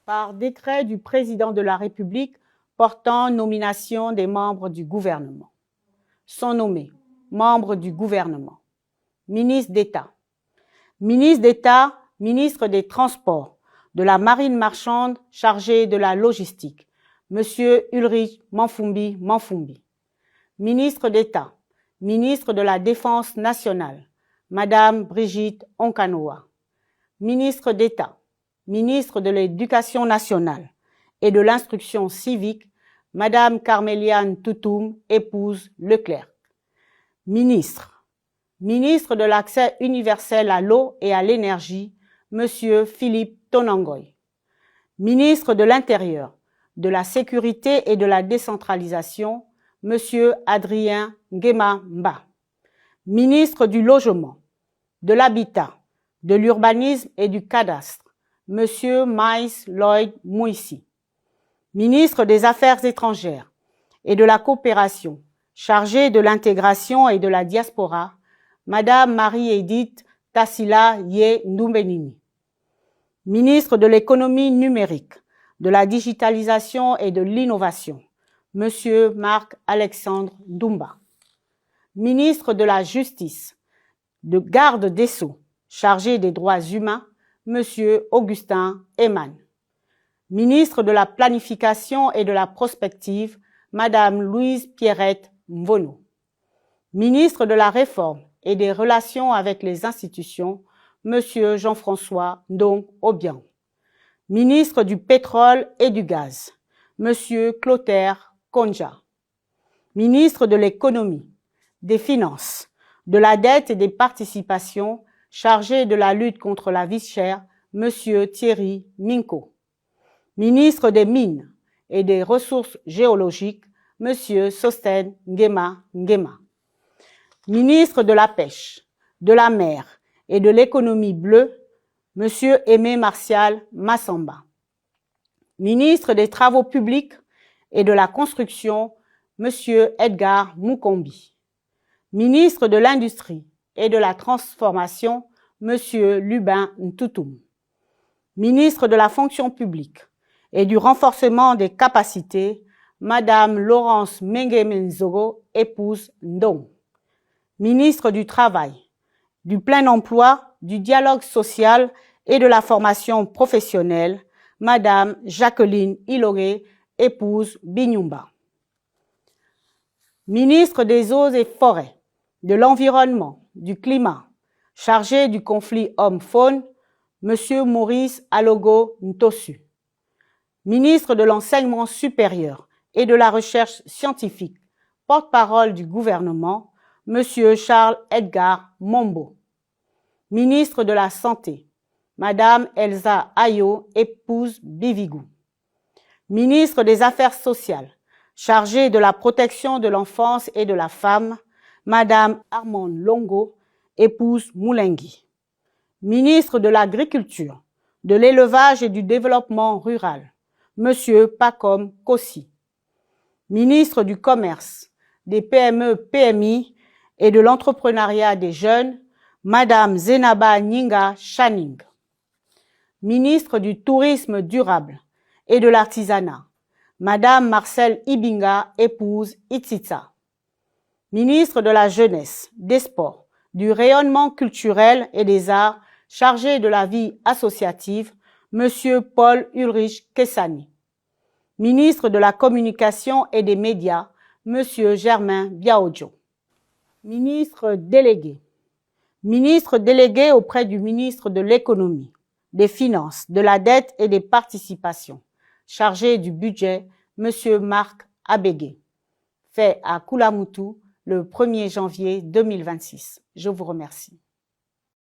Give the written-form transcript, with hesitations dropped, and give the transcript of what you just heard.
par décret du président de la République portant nomination des membres du gouvernement. Sont nommés membres du gouvernement. Ministre d'État. Ministre d'État, ministre des Transports, de la Marine marchande chargé de la logistique, Monsieur Ulrich Manfumbi Manfumbi. Ministre d'État, ministre de la Défense nationale, Madame Brigitte Onkanoa. Ministre d'État, ministre de l'Éducation nationale et de l'Instruction civique, Madame Carméliane Toutoum, épouse Leclerc. Ministre, ministre de l'Accès universel à l'eau et à l'énergie, Monsieur Philippe Tonangoy. Ministre de l'Intérieur, de la Sécurité et de la Décentralisation, Monsieur Adrien Nguema Mba. Ministre du Logement, de l'Habitat, de l'Urbanisme et du Cadastre, Monsieur Maïs Lloyd Mouissi. Ministre des Affaires étrangères et de la Coopération, chargé de l'intégration et de la diaspora, Madame Marie-Édith Tassila Ye Ndoubenini. Ministre de l'économie numérique, de la digitalisation et de l'innovation, Monsieur Marc-Alexandre Ndoumba. Ministre de la Justice, de Garde des Sceaux, chargé des droits humains, Monsieur Augustin Eman. Ministre de la Planification et de la Prospective, Madame Louise Pierrette Mvono. Ministre de la Réforme et des Relations avec les institutions, Monsieur Jean-François Ndong Obiang. Ministre du Pétrole et du Gaz, Monsieur Clotaire Konja. Ministre de l'Économie, des Finances, de la Dette et des Participations, chargé de la lutte contre la vie chère, Monsieur Thierry Minko. Ministre des Mines et des Ressources géologiques, Monsieur Sosten Nguema Nguema. Ministre de la Pêche, de la Mer et de l'Économie bleue, Monsieur Aimé Martial Massamba. Ministre des Travaux publics et de la Construction, Monsieur Edgar Mukombi. Ministre de l'Industrie et de la Transformation, Monsieur Lubin Ntoutoum. Ministre de la Fonction publique et du renforcement des capacités, Madame Laurence Mengemenzogo, épouse Ndong. Ministre du Travail, du Plein Emploi, du Dialogue social et de la Formation professionnelle, Madame Jacqueline Iloré, épouse Binyumba. Ministre des Eaux et Forêts, de l'Environnement, du Climat, chargé du conflit homme-faune, Monsieur Maurice Alogo Ntosu. Ministre de l'Enseignement supérieur et de la Recherche scientifique, porte-parole du gouvernement, Monsieur Charles Edgar Mombo. Ministre de la Santé, Madame Elsa Ayo, épouse Bivigou. Ministre des Affaires sociales, chargée de la protection de l'enfance et de la femme, Madame Armande Longo, épouse Moulengi. Ministre de l'Agriculture, de l'Élevage et du Développement rural, Monsieur Pacom Kossi. Ministre du Commerce, des PME-PMI et de l'Entrepreneuriat des jeunes, Madame Zenaba Nyinga Chaning. Ministre du Tourisme durable et de l'Artisanat, Madame Marcel Ibinga, épouse Itsitsa. Ministre de la Jeunesse, des Sports, du Rayonnement culturel et des Arts, chargé de la vie associative, Monsieur Paul Ulrich Kessani. Ministre de la Communication et des Médias, Monsieur Germain Biaodjo. Ministre délégué. Ministre délégué auprès du ministre de l'Économie, des Finances, de la Dette et des Participations, chargé du budget, Monsieur Marc Abégué. Fait à Koulamoutou le 1er janvier 2026. Je vous remercie.